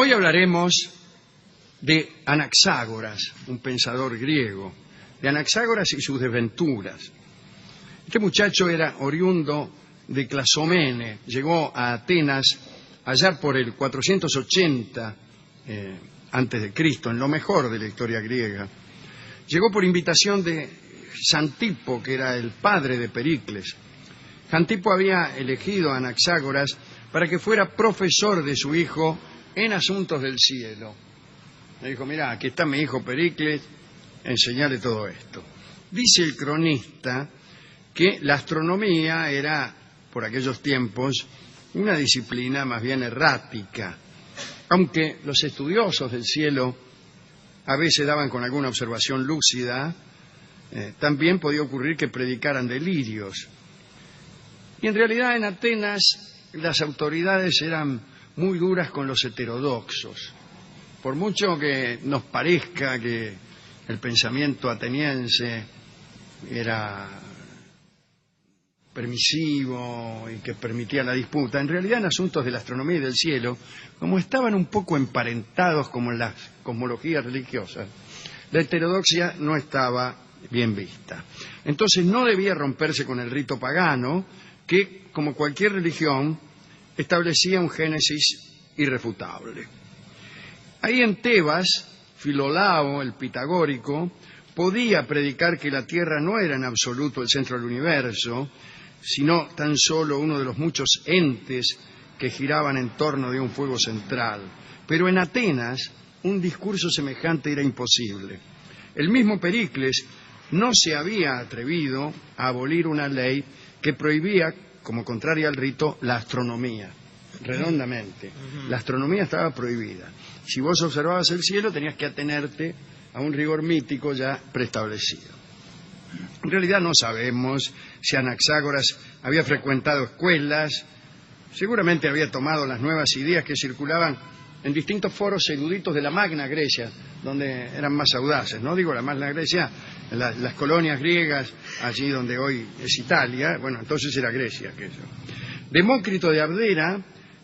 Hoy hablaremos de Anaxágoras, un pensador griego, de Anaxágoras y sus desventuras. Este muchacho era oriundo de Clasomene, llegó a Atenas allá por el 480 antes de Cristo, en lo mejor de la historia griega. Llegó por invitación de Xantipo, que era el padre de Pericles. Xantipo había elegido a Anaxágoras para que fuera profesor de su hijo en asuntos del cielo. Le dijo: mira, aquí está mi hijo Pericles, enseñale todo esto. Dice el cronista que la astronomía era, por aquellos tiempos, una disciplina más bien errática, aunque los estudiosos del cielo a veces daban con alguna observación lúcida, también podía ocurrir que predicaran delirios. Y en realidad en Atenas las autoridades eran muy duras con los heterodoxos. Por mucho que nos parezca que el pensamiento ateniense era permisivo y que permitía la disputa, en realidad en asuntos de la astronomía y del cielo, como estaban un poco emparentados como en las cosmologías religiosas, la heterodoxia no estaba bien vista. Entonces no debía romperse con el rito pagano, que, como cualquier religión, establecía un génesis irrefutable. Ahí en Tebas, Filolao, el pitagórico, podía predicar que la Tierra no era en absoluto el centro del universo, sino tan solo uno de los muchos entes que giraban en torno de un fuego central. Pero en Atenas un discurso semejante era imposible. El mismo Pericles no se había atrevido a abolir una ley que prohibía, como contraria al rito, la astronomía. Redondamente. La astronomía estaba prohibida. Si vos observabas el cielo, tenías que atenerte a un rigor mítico ya preestablecido. En realidad no sabemos si Anaxágoras había frecuentado escuelas, seguramente había tomado las nuevas ideas que circulaban en distintos foros eruditos de la Magna Grecia, donde eran más audaces, ¿no? Digo, la Magna Grecia, las colonias griegas, allí donde hoy es Italia, bueno, entonces era Grecia aquello. Demócrito de Abdera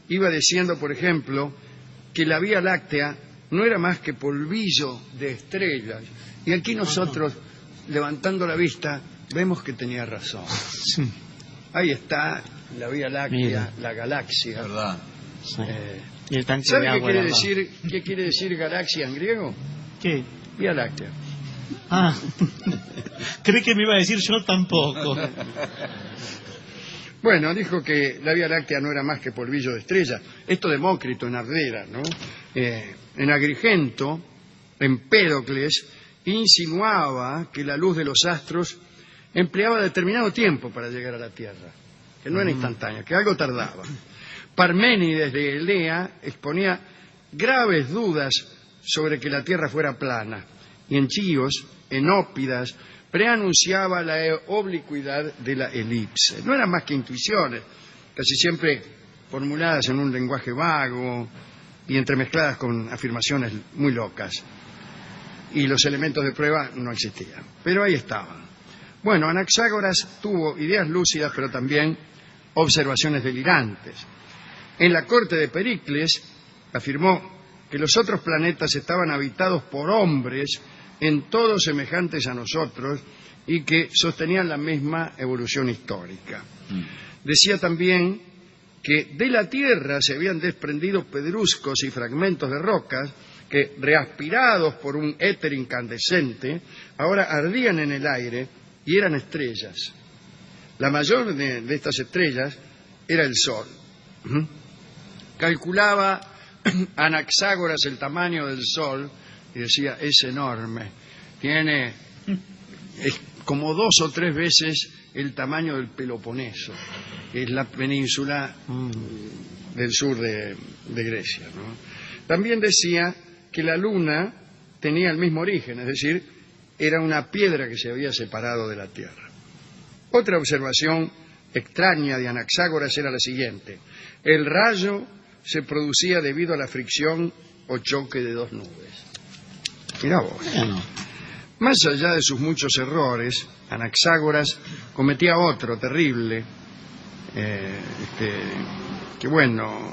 iba diciendo, por ejemplo, que la Vía Láctea no era más que polvillo de estrellas. Y aquí nosotros, levantando la vista, vemos que tenía razón. Sí. Ahí está la Vía Láctea, Mira. la galaxia. ¿Verdad? Sí. Y el tanque ¿Sabe de agua de al lado. qué quiere decir galaxia en griego? ¿Qué? Vía Láctea. Ah, creí que me iba a decir yo tampoco. Bueno, dijo que la Vía Láctea no era más que polvillo de estrellas. Esto Demócrito en Ardera, ¿no? En Agrigento, Empédocles insinuaba que la luz de los astros empleaba determinado tiempo para llegar a la Tierra, que no era instantánea, que algo tardaba. Parménides de Elea exponía graves dudas sobre que la Tierra fuera plana, y en Chíos, Enópidas, preanunciaba la oblicuidad de la elipse. No eran más que intuiciones, casi siempre formuladas en un lenguaje vago y entremezcladas con afirmaciones muy locas. Y los elementos de prueba no existían, pero ahí estaban. Bueno, Anaxágoras tuvo ideas lúcidas, pero también observaciones delirantes. En la corte de Pericles afirmó que los otros planetas estaban habitados por hombres en todo semejantes a nosotros y que sostenían la misma evolución histórica. Decía también que de la Tierra se habían desprendido pedruscos y fragmentos de rocas que, reaspirados por un éter incandescente, ahora ardían en el aire y eran estrellas. La mayor de estas estrellas era el Sol. Calculaba Anaxágoras el tamaño del Sol y decía: es enorme, es como 2 o 3 veces el tamaño del Peloponeso, que es la península del sur de Grecia, ¿no? También decía que la Luna tenía el mismo origen, es decir, era una piedra que se había separado de la Tierra. Otra observación extraña de Anaxágoras era la siguiente: el rayo se producía debido a la fricción o choque de 2 nubes. Mirá vos. Bueno, Más allá de sus muchos errores, Anaxágoras cometía otro terrible, que bueno,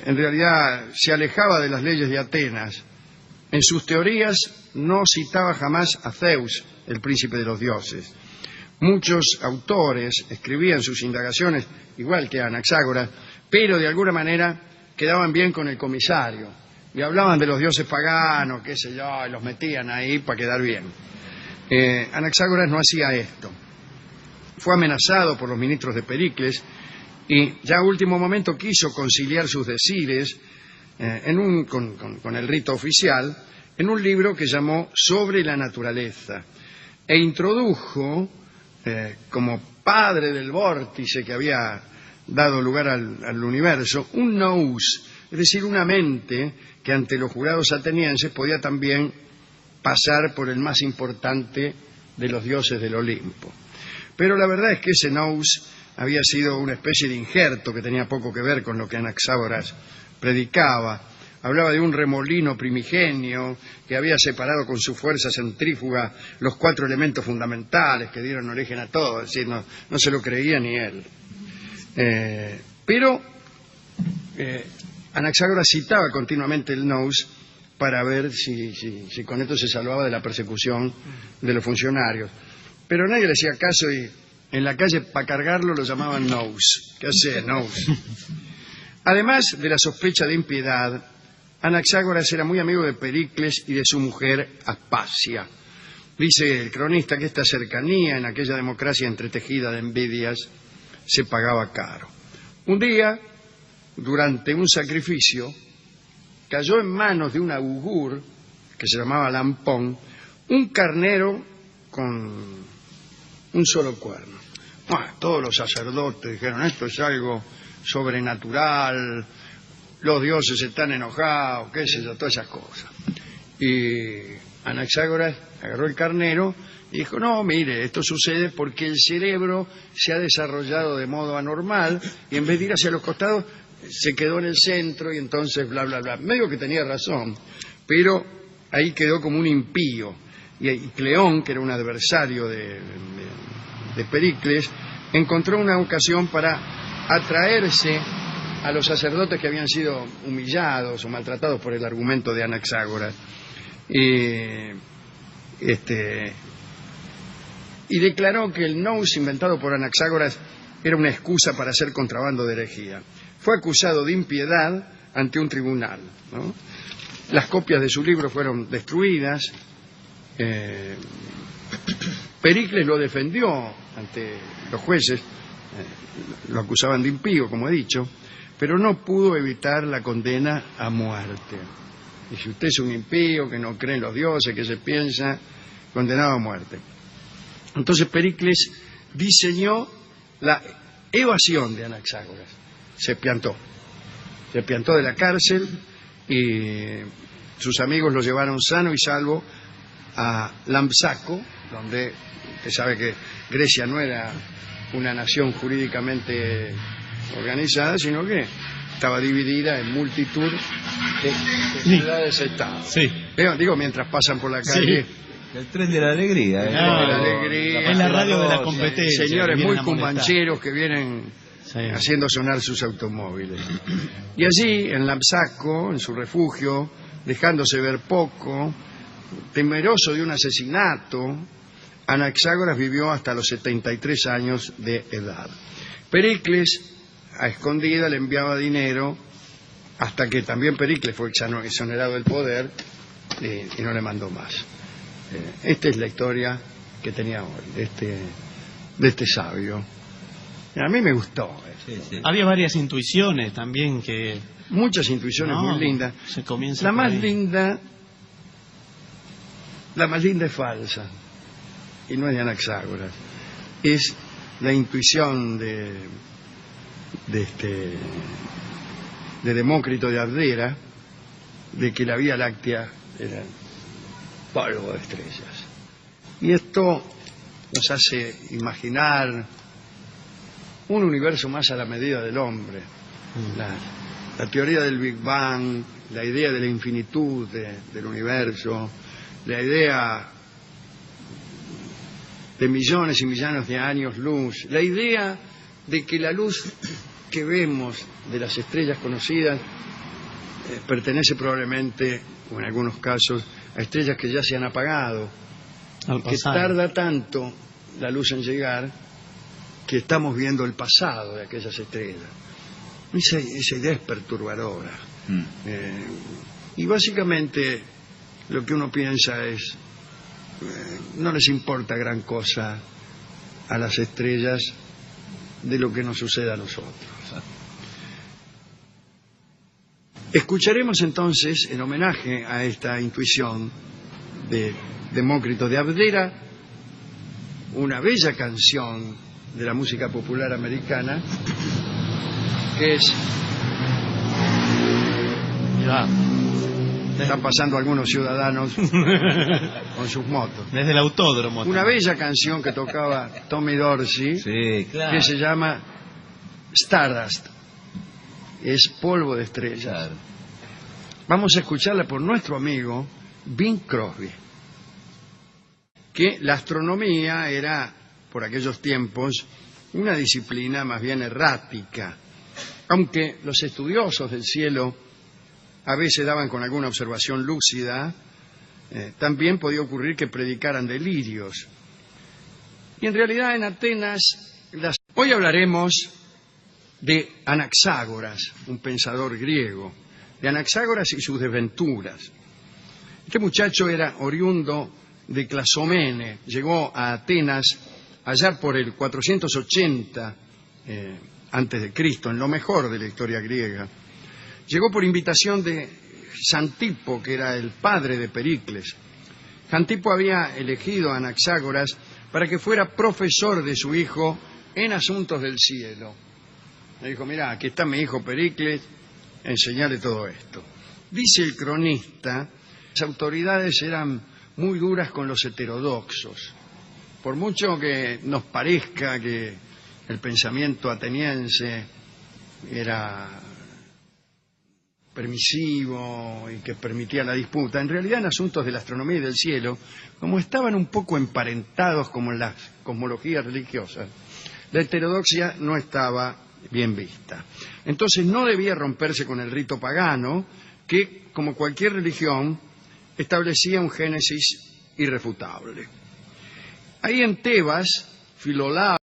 en realidad se alejaba de las leyes de Atenas. En sus teorías no citaba jamás a Zeus, el príncipe de los dioses. Muchos autores escribían sus indagaciones, igual que Anaxágoras, pero de alguna manera quedaban bien con el comisario y hablaban de los dioses paganos, qué sé yo, y los metían ahí para quedar bien. Anaxágoras no hacía esto. Fue amenazado por los ministros de Pericles y ya a último momento quiso conciliar sus decires con el rito oficial en un libro que llamó Sobre la naturaleza, e introdujo, como padre del vórtice que había dado lugar al universo, un nous, es decir, una mente que ante los jurados atenienses podía también pasar por el más importante de los dioses del Olimpo. Pero la verdad es que ese nous había sido una especie de injerto que tenía poco que ver con lo que Anaxágoras predicaba. Hablaba de un remolino primigenio que había separado con su fuerza centrífuga los 4 elementos fundamentales que dieron origen a todo, es decir, no se lo creía ni él. Pero Anaxágoras citaba continuamente el nous para ver si con esto se salvaba de la persecución de los funcionarios. Pero nadie le hacía caso y en la calle para cargarlo lo llamaban nous. ¿Qué hace nous? Además de la sospecha de impiedad, Anaxágoras era muy amigo de Pericles y de su mujer Aspasia. Dice el cronista que esta cercanía en aquella democracia entretejida de envidias se pagaba caro. Un día, durante un sacrificio, cayó en manos de un augur que se llamaba Lampón un carnero con un solo cuerno. Bueno, todos los sacerdotes dijeron, esto es algo sobrenatural, los dioses están enojados, qué sé yo, todas esas cosas. Y Anaxágoras agarró el carnero y dijo, no, mire, esto sucede porque el cerebro se ha desarrollado de modo anormal y en vez de ir hacia los costados se quedó en el centro y entonces bla, bla, bla. Medio que tenía razón, pero ahí quedó como un impío. Y Cleón, que era un adversario de Pericles, encontró una ocasión para atraerse a los sacerdotes que habían sido humillados o maltratados por el argumento de Anaxágoras. Y declaró que el nous inventado por Anaxágoras era una excusa para hacer contrabando de herejía. Fue acusado de impiedad ante un tribunal, ¿no? Las copias de su libro fueron destruidas. Pericles lo defendió ante los jueces, lo acusaban de impío, como he dicho, pero no pudo evitar la condena a muerte. Y si usted es un impío, que no cree en los dioses, que se piensa, condenado a muerte. Entonces Pericles diseñó la evasión de Anaxágoras. Se piantó de la cárcel y sus amigos lo llevaron sano y salvo a Lampsaco, donde usted sabe que Grecia no era una nación jurídicamente organizada, sino que estaba dividida en multitud de ciudades-estados. Sí. Digo, mientras pasan por la calle... Sí. El tren de la alegría. Es la radio de la competencia. Señores muy cumbancheros que vienen haciendo sonar sus automóviles. Y allí, en Lampsaco, en su refugio, dejándose ver poco, temeroso de un asesinato, Anaxágoras vivió hasta los 73 años de edad. Pericles, a escondida, le enviaba dinero hasta que también Pericles fue exonerado del poder y no le mandó más. Esta es la historia que tenía hoy, de este sabio. A mí me gustó. Sí. Había varias intuiciones también que... Muchas intuiciones muy lindas. Se comienza la más linda es falsa y no es de Anaxágoras. Es la intuición de Demócrito de Abdera de que la Vía Láctea era polvo de estrellas. Y esto nos hace imaginar un universo más a la medida del hombre. La teoría del Big Bang, la idea de la infinitud del universo, la idea de millones y millones de años luz, la idea de que la luz que vemos de las estrellas conocidas pertenece probablemente, o en algunos casos, a estrellas que ya se han apagado, Al que pasado. tarda tanto la luz en llegar que estamos viendo el pasado de aquellas estrellas. Esa idea es perturbadora. Y básicamente lo que uno piensa es, no les importa gran cosa a las estrellas de lo que nos suceda a nosotros. Escucharemos entonces, en homenaje a esta intuición de Demócrito de Abdera, una bella canción de la música popular americana, que es... Ya. Están pasando algunos ciudadanos con sus motos. Desde el autódromo. Una bella canción que tocaba Tommy Dorsey, Sí, claro. que se llama Stardust, es polvo de estrellas. Claro. Vamos a escucharla por nuestro amigo Bing Crosby, que la astronomía era, por aquellos tiempos, una disciplina más bien errática, aunque los estudiosos del cielo a veces daban con alguna observación lúcida, también podía ocurrir que predicaran delirios. Y en realidad en Atenas, hoy hablaremos de Anaxágoras, un pensador griego, de Anaxágoras y sus desventuras. Este muchacho era oriundo de Clasomene, llegó a Atenas allá por el 480 antes de Cristo, en lo mejor de la historia griega. Llegó por invitación de Xantipo, que era el padre de Pericles. Xantipo había elegido a Anaxágoras para que fuera profesor de su hijo en asuntos del cielo. Le dijo, mira, aquí está mi hijo Pericles, enseñale todo esto. Dice el cronista, las autoridades eran muy duras con los heterodoxos. Por mucho que nos parezca que el pensamiento ateniense era permisivo y que permitía la disputa, en realidad en asuntos de la astronomía y del cielo, como estaban un poco emparentados como en las cosmologías religiosas, la heterodoxia no estaba bien vista. Entonces no debía romperse con el rito pagano, que, como cualquier religión, establecía un génesis irrefutable. Ahí en Tebas, Filolao